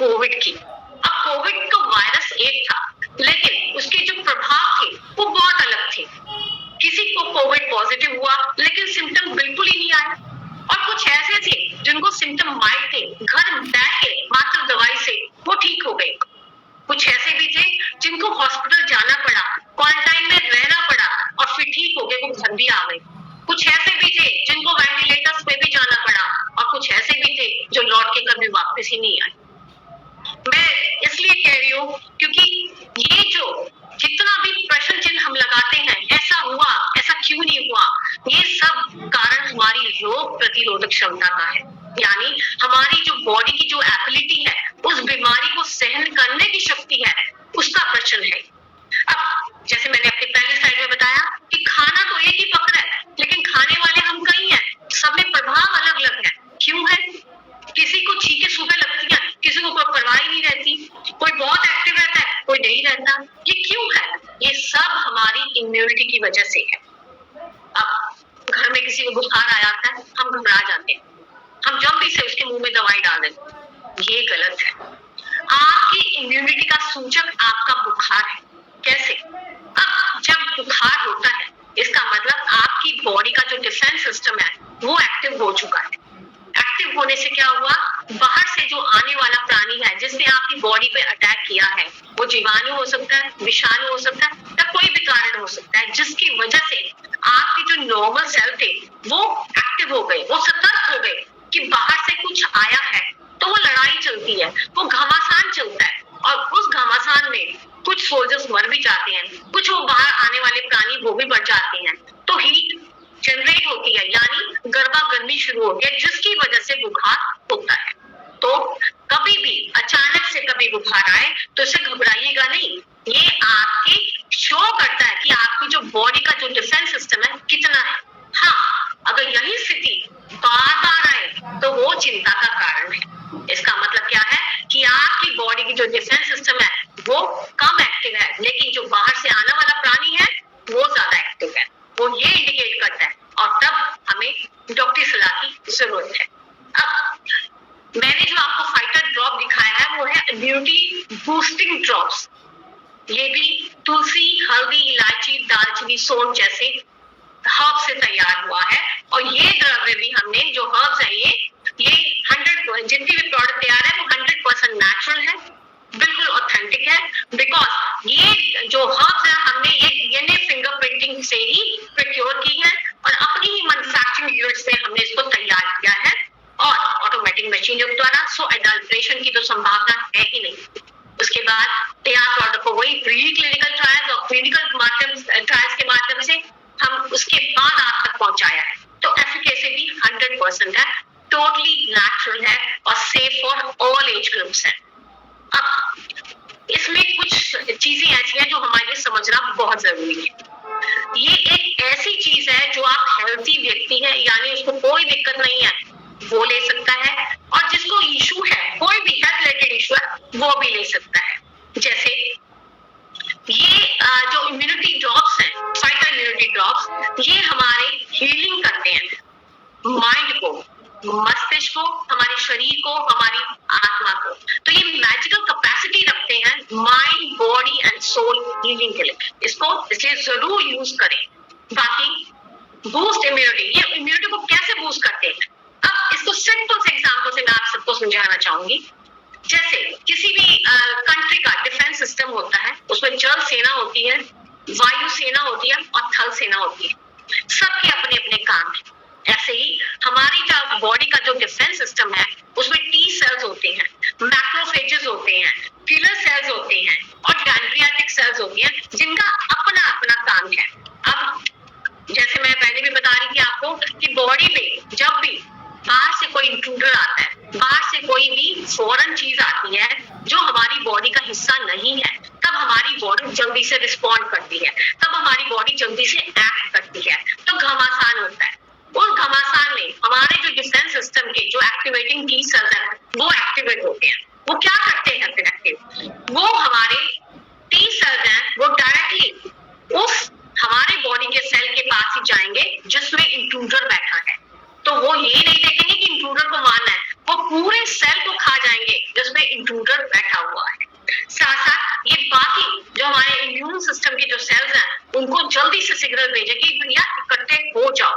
Covid की। अब Covid का वायरस एक था, लेकिन उसके जो प्रभाव थे वो बहुत अलग थे। किसी को कोविड पॉजिटिव हुआ लेकिन सिम्टम बिल्कुल ही नहीं आए, और कुछ ऐसे थे जिनको सिम्टम माइल्ड थे, घर बैठ के मात्र दवाई से वो ठीक हो गए। कुछ ऐसे भी थे जिनको हॉस्पिटल जाना पड़ा, क्वारंटाइन में रहना पड़ा और फिर ठीक हो गए, वो घर भी आ गए। कुछ ऐसे भी थे जिनको वेंटिलेटर्स पे भी जाना पड़ा, और कुछ ऐसे भी थे जो लौट के कभी वापस ही नहीं आए। मैं इसलिए कह रही हूँ क्योंकि ये जो जितना भी प्रश्न चिन्ह हम लगाते हैं, ऐसा हुआ, ऐसा क्यों नहीं हुआ, ये सब कारण हमारी रोग प्रतिरोधक क्षमता का है। यानी हमारी जो बॉडी की जो एबिलिटी है, उस बीमारी को सहन करने की शक्ति है, उसका प्रश्न है। अब जैसे मैंने अपनी पहले स्लाइड में बताया कि खाना तो एक ही पक रहा है, लेकिन खाने वाले हम कई हैं, सब में प्रभाव अलग अलग है। क्यों है? किसी को छींके सुबह लगती है, किसी को कोई परवाह ही नहीं रहती, कोई बहुत एक्टिव रहता है, कोई नहीं रहता। ये क्यों है? ये सब हमारी इम्यूनिटी की वजह से है। अब घर में किसी को बुखार आ जाता है, हम घबरा जाते हैं, हम जल्दी से उसके मुंह में दवाई डाल देते। ये गलत है। आपकी इम्यूनिटी का सूचक आपका बुखार है। कैसे? अब जब बुखार होता है, इसका मतलब आपकी बॉडी का जो डिफेंस सिस्टम है वो एक्टिव हो चुका है। एक्टिव होने से क्या हुआ, बाहर से जो आने वाला प्राणी है जिसने आपकी बॉडी पे अटैक किया है, वो जीवाणु हो सकता है, विषाणु हो सकता है, या कोई भी कारण हो सकता है, जिसकी वजह से आपके जो नॉर्मल सेल थे वो एक्टिव हो गए, वो सतर्क हो गए कि बाहर से कुछ आया है। तो वो लड़ाई चलती है, वो घमासान चलता है, और उस घमासान में कुछ सोल्जर्स मर भी जाते हैं, कुछ वो बाहर आने वाले प्राणी वो भी बढ़ जाते हैं। तो हीट जनरेट होती है, यानी गर्मा गर्मी शुरू होती है, जिसकी वजह से बुखार होता है। तो कभी भी अचानक से कभी बुखार आए तो इसे घबराइएगा नहीं, ये आपके शो करता है कि आपकी जो बॉडी का जो डिफेंस सिस्टम है कितना है। हाँ, अगर यही स्थिति बार बार आए तो वो चिंता का कारण है। इसका मतलब क्या है कि आपकी बॉडी की जो डिफेंस सिस्टम है वो कम एक्टिव है, लेकिन जो बाहर से आने वाला प्राणी है वो ज्यादा एक्टिव है। वो ये इंडिकेट करता है, और तब हमें डॉक्टरी सलाह की जरूरत है। अब मैंने जो आपको फाइटर ड्रॉप दिखाया है वो है इम्यूनिटी बूस्टिंग ड्रॉप्स। ये भी तुलसी, हल्दी, इलायची, दालचीनी, सौंफ जैसे हर्ब से तैयार हुआ है, और ये द्रव्य भी हमने जो हर्ब्स है ये 100 जितनी भी प्रोडक्ट तैयार है वो 100% नेचुरल है, बिल्कुल ऑथेंटिक है। बिकॉज ये जो हर्ब्स है हमने ये डीएनए फिंगरप्रिंटिंग से ही प्रोक्योर की है, और अपनी ही मैन्युफैक्चरिंग यूनिट से हमने इसको तैयार किया है, और ऑटोमेटिक मशीन द्वारा। सो एडल्ट्रेशन की तो संभावना है ही नहीं। उसके बाद तैयार प्रोडक्ट को वही प्री क्लिनिकल ट्रायल्स और क्लिनिकल ट्रायल्स के माध्यम से हम उसके बाद आप तक पहुंचाया है। तो एफिकेसी भी 100% है, टोटली नेचुरल है, और safe for all age groups है। अब इसमें कुछ चीजें ऐसी हैं जो हमारे लिए समझना बहुत जरूरी है। ये एक ऐसी चीज है जो आप हेल्थी व्यक्ति है, यानी उसको कोई दिक्कत नहीं है, वो ले सकता है, और जिसको इशू है, कोई भी हेल्थ रिलेटेड इशू है, वो भी ले सकता है। जैसे ये जो इम्यूनिटी ड्रॉप्स हैं, फाइटर इम्यूनिटी ड्रॉप्स, ये हमारे हीलिंग करते हैं माइंड को, मस्तिष्क को, हमारे शरीर को, हमारी आत्मा को। तो ये मैजिकल कैपेसिटी रखते हैं mind, body and soul healing के लिए। इसको इसलिए जरूर यूज करें। बाकी बूस्ट इम्यूनिटी, ये इम्यूनिटी को कैसे बूस्ट करते हैं, अब इसको सिंपल से एग्जांपल से मैं आप सबको समझाना चाहूंगी। जैसे किसी भी कंट्री का डिफेंस सिस्टम होता है, उसमें जल सेना होती है, वायु सेना होती है, और थल सेना होती है। सबके अपने अपने काम है। ऐसे ही हमारी जो बॉडी का जो डिफेंस सिस्टम है उसमें टी सेल्स होते हैं, मैक्रोफेजेस होते हैं, किलर सेल्स होते हैं, और पैंक्रियाटिक सेल्स होती हैं, जिनका अपना अपना काम है। अब जैसे मैं पहले भी बता रही थी आपको कि बॉडी में जब भी बाहर से कोई इंट्रूडर आता है, बाहर से कोई भी फॉरेन चीज आती है जो हमारी बॉडी का हिस्सा नहीं है, तब हमारी बॉडी जल्दी से रिस्पॉन्ड करती है, तब हमारी बॉडी जल्दी से एक्ट करती है, तो घमासान होता है। उस घमासान में हमारे जो डिफेंस सिस्टम के जो एक्टिवेटिंग टी सेल्स हैं वो एक्टिवेट होते हैं। वो क्या करते हैं फिर एक्टिव, वो हमारे टी सेल्स हैं वो डायरेक्टली उस हमारे बॉडी के सेल के पास ही जाएंगे जिसमें इंट्रूडर बैठा है। तो वो ये नहीं देखेंगे कि इंट्रूडर को मारना है, वो पूरे सेल को खा जाएंगे जिसमें इंट्रूडर बैठा हुआ है। साथ साथ ये बाकी जो हमारे इम्यून सिस्टम के जो सेल्स हैं उनको जल्दी से सिग्नल भेजे कि भैया इकट्ठे हो जाओ।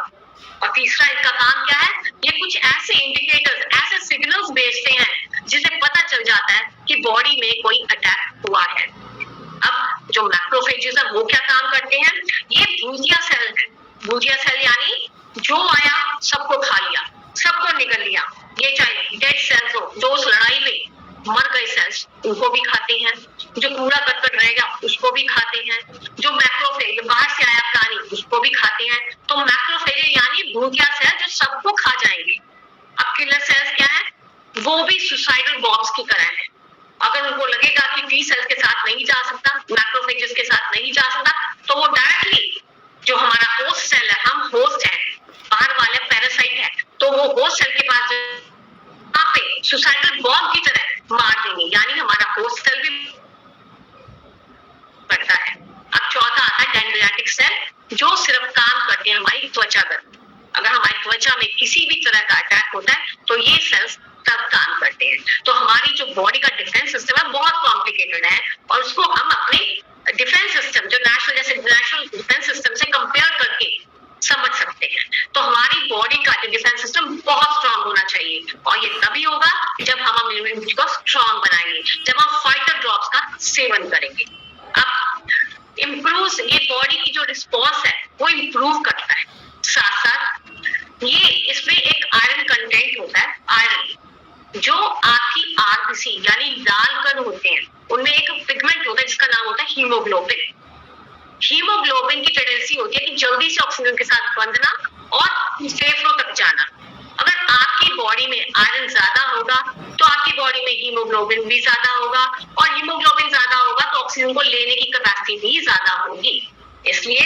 और तीसरा इसका काम क्या है, ये कुछ ऐसे इंडिकेटर्स, ऐसे सिग्नल्स भेजते हैं जिसे पता चल जाता है कि बॉडी में कोई अटैक हुआ है। अब जो मैक्रोफेजेस है वो क्या काम करते हैं, ये भूतिया सेल है। भूतिया सेल यानी जो आया सबको खा लिया, सबको निगल लिया। ये चाहे डेड सेल्स हो, जो उस लड़ाई में मर गए सेल्स उनको भी खाते हैं, जो कूड़ा करकट रहेगा उसको भी खाते हैं, जो मैक्रोफेज बाहर से आया प्राणी उसको भी खाते हैं। तो मैक्रोफेज यानी भूतिया सेल जो सबको खा जाएंगे। अब किलर सेल्स क्या है, वो भी सुसाइडल बॉम्ब्स की तरह है। अगर उनको लगेगा कि टी सेल्स के साथ नहीं जा सकता, मैक्रोफेजेस के साथ नहीं जा सकता, तो वो डायरेक्टली जो हमारा होस्ट सेल है, हम होस्ट है, बाहर वाले पैरासाइट है, तो वो होस्ट सेल के पास वहां पे सुसाइडल बॉम्ब की तरह मार देंगे, यानी हमारा होस्ट सेल भी बढ़ता है। अब चौथा आता है डेंड्रियाटिक सेल, जो सिर्फ काम करते हैं हमारी त्वचा पर। अगर हमारी त्वचा में किसी भी तरह का अटैक होता है तो ये सेल्स तब काम करते हैं। तो हमारी जो बॉडी का डिफेंस सिस्टम है बहुत कॉम्प्लिकेटेड है, और उसको हम अपने डिफेंस सिस्टम जो नेशनल डिफेंस सिस्टम से कंपेयर करके समझ सकते हैं। तो हमारी बॉडी का जो डिफेंस सिस्टम बहुत स्ट्रांग होना चाहिए, और ये तभी होगा जब हम इम्यूनिटी को स्ट्रांग बनाएंगे, जब हम फाइटर ड्रॉप्स का सेवन करेंगे। अब इम्प्रूव, ये बॉडी की जो रिस्पॉन्स है वो इम्प्रूव करता है। साथ साथ ये इसमें एक आयरन कंटेंट होता है। आयरन जो आपकी आरबीसी यानी लाल कण होते हैं उनमें एक पिगमेंट होता है जिसका नाम होता है हीमोग्लोबिन। हीमोग्लोबिन की टेंडेंसी होती है कि जल्दी से ऑक्सीजन के साथ बंधना और फेफड़ों तक जाना। अगर आपकी बॉडी में आयरन ज्यादा होगा तो आपकी बॉडी में हीमोग्लोबिन भी ज्यादा होगा, और हीमोग्लोबिन ज्यादा होगा तो ऑक्सीजन को लेने की कैपेसिटी भी ज्यादा होगी। इसलिए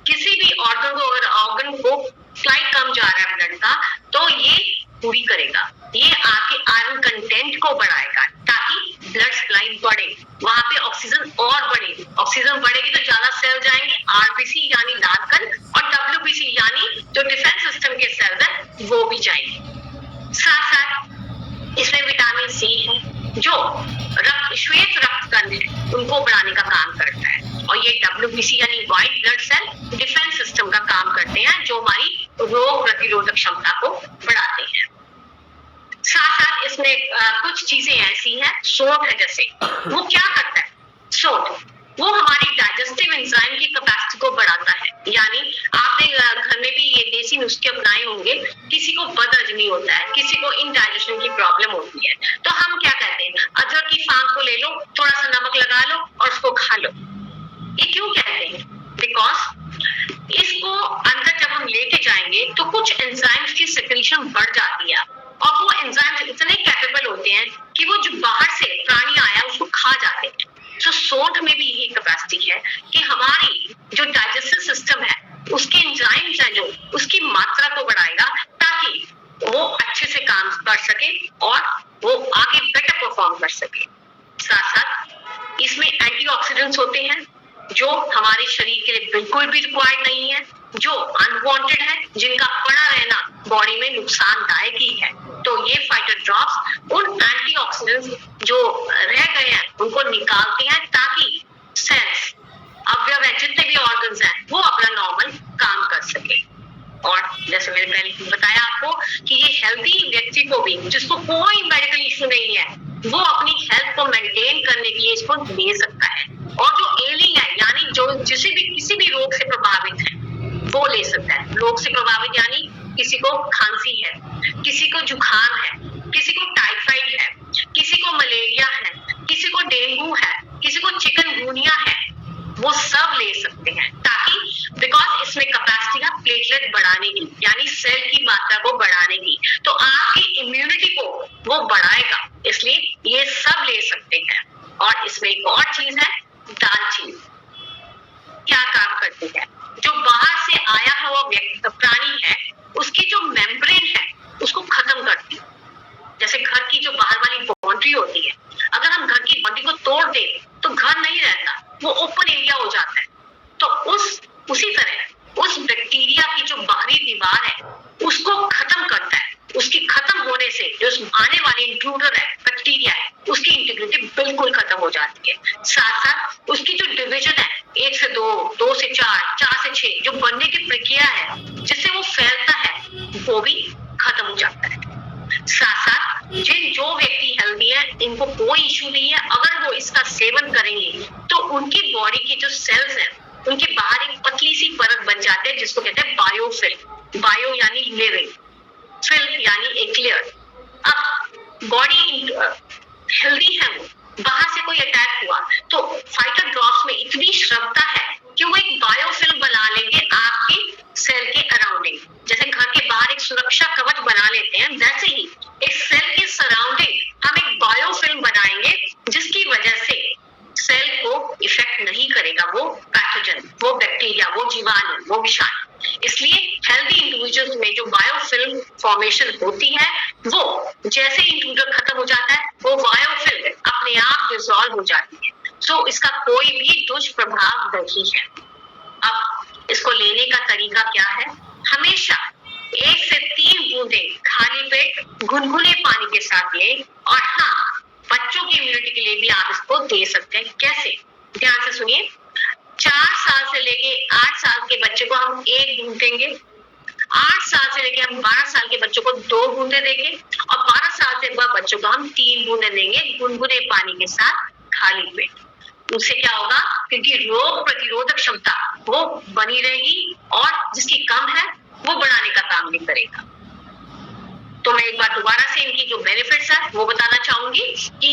किसी भी ऑर्गन को फ्लाइट कम जा रहा है ब्लड का, तो ये पूरी करेगा, ये आपके आयरन कंटेंट को बढ़ाएगा ताकि ब्लड सप्लाई बढ़े, वहां पे ऑक्सीजन और बढ़े। ऑक्सीजन बढ़ेगी तो ज्यादा सेल जाएंगे, आरबीसी यानी लाल कण, और डब्ल्यूबीसी यानी जो डिफेंस सिस्टम के सेल्स हैं वो भी जाएंगे। साथ साथ इसमें विटामिन सी है जो श्वेत रक्त कण है उनको बढ़ाने का काम करता है, और ये डब्ल्यूबीसी यानी white blood cell defence system का काम करते हैं जो हमारी रोग प्रतिरोधक क्षमता को बढ़ाते हैं। साथ साथ इसमें कुछ चीजें ऐसी हैं, सोंठ है जैसे, वो क्या करता है, सोंठ वो हमारी डाइजेस्टिव एंजाइम की कैपेसिटी को बढ़ाता है। यानी आपने घर में भी ये देसी नुस्खे अपनाए होंगे, किसी को बदहजमी होता है, किसी को इनडाइजेशन की प्रॉब्लम होती है, तो हम क्या कहते हैं, अदरक की फांक को ले लो, थोड़ा सा नमक लगा लो और उसको खा लो। ये क्यों कहते हैं, बिकॉज इसको अंदर जब हम लेके जाएंगे तो कुछ एंजाइम्स की सिक्रीशन बढ़ जाती है, और वो एंजाइम्स इतने कैपेबल होते हैं कि वो जो बाहर से प्राणी आया उसको खा जाते हैं। तो सोंठ में भी यही कैपेसिटी है कि हमारी जो डाइजेस्टिव सिस्टम है उसके एंजाइम्स हैं जो उसकी मात्रा को बढ़ाएगा ताकि वो अच्छे से काम कर सके और वो आगे बेटर परफॉर्म कर सके। साथ साथ इसमें एंटीऑक्सीडेंट्स होते हैं जो हमारे शरीर के लिए बिल्कुल भी रिक्वायर्ड नहीं है, जो अनवांटेड है, जिनका पड़ा रहना बॉडी में नुकसानदायक ही है। तो ये फाइटर ड्रॉप्स उन एंटीऑक्सीडेंट्स जो रह गए हैं उनको निकालते हैं ताकि सेल्स, अवयव है, जितने भी ऑर्गन्स हैं वो अपना नॉर्मल काम कर सके। और जैसे मैंने पहले बताया आपको कि ये हेल्दी व्यक्ति को भी, जिसको कोई मेडिकल इश्यू नहीं है, वो अपनी हेल्थ को मेंटेन करने के लिए इसको ले सकता है, और जो एलिंग है यानी जो किसी भी रोग से प्रभावित है वो ले सकता है। रोग से प्रभावित यानी किसी को खांसी है, किसी को जुकाम है, किसी को टाइफाइड है, किसी को मलेरिया है, किसी को डेंगू है, किसी को चिकनगुनिया है, वो सब ले सकते हैं, ताकि बिकॉज इसमें कैपेसिटी है प्लेटलेट बढ़ाने की यानी सेल की मात्रा को बढ़ाने की, तो आपकी इम्यूनिटी को वो बढ़ाएगा, इसलिए ये सब ले सकते हैं। और इसमें एक और चीज है, दालचीनी क्या काम करती है, जो बाहर से आया हुआ प्राणी है उसकी जो मेम्ब्रेन है उसको खत्म करती है। जैसे घर की जो बाहर वाली बाउंड्री होती है, अगर हम घर की बाउंड्री को तोड़ दें तो घर नहीं रहता, वो ओपन एरिया हो जाता है। तो उसी तरह उस बैक्टीरिया की जो बाहरी दीवार है उसको खत्म करता है। उसकी खत्म होने से जो आने वाली इंट्रूडर है, बैक्टीरिया है, उसकी जाती है। साथ साथ उसकी जो डिवीजन है 1 से 2, 2 से 4, 4 से 6 जो बनने की प्रक्रिया है जिससे वो फैलता है वो भी खत्म हो जाता है। साथ साथ जो व्यक्ति हेल्दी है इनको कोई इश्यू नहीं है, अगर वो इसका सेवन करेंगे तो उनकी बॉडी की जो सेल्स हैं उनके बाहर एक पतली सी परत बन जाते हैं जिसको कहते हैं बायोफिल्म। बायो यानी लिविंग, फिल्म यानी एक लेयर। अब बॉडी हेल्दी है, वो बाहर से कोई अटैक हुआ तो फाइटर ड्रॉप्स में इतनी श्रमता है कि वो एक बायोफिल्म बना लेंगे आपके सेल के अराउंडिंग। जैसे घर के बाहर एक सुरक्षा कवच बना लेते हैं, वैसे ही एक सेल के सराउंडिंग हम एक बायोफिल्म बनाएंगे जिसकी वजह से सेल को इफेक्ट नहीं करेगा वो पैथोजन, वो बैक्टीरिया, वो जीवाणु, वो विषाणु। इसलिए हेल्दी इंडिविजुअल्स में जो बायोफिल्म फॉर्मेशन होती है वो जैसे इंट्रूडर खत्म हो जाता है वो बायोफिल्म अपने आप डिसॉल्व हो जाती है। सो इसका कोई भी दुष्प्रभाव नहीं है। अब इसको लेने का तरीका क्या है? हमेशा 1 से 3 बूंदे खाली पेट गुनगुने पानी के साथ लें। और हाँ, बच्चों की इम्यूनिटी के लिए भी आप इसको दे सकते हैं। कैसे? ध्यान से सुनिए। 4 साल से लेके 8 साल के बच्चे को हम 1 बूंद देंगे, 8 साल से लेके हम 12 साल के बच्चों को 2 बूंदे देंगे और 12 साल से बाद बच्चों को हम 3 बूंदे देंगे गुनगुने पानी के साथ खाली पेट। उससे क्या होगा? क्योंकि रोग प्रतिरोधक क्षमता वो बनी रहेगी और जिसकी कम है वो बढ़ाने का काम भी करेगा। तो मैं एक बार दोबारा से इनकी जो बेनिफिट्स है वो बताना चाहूंगी कि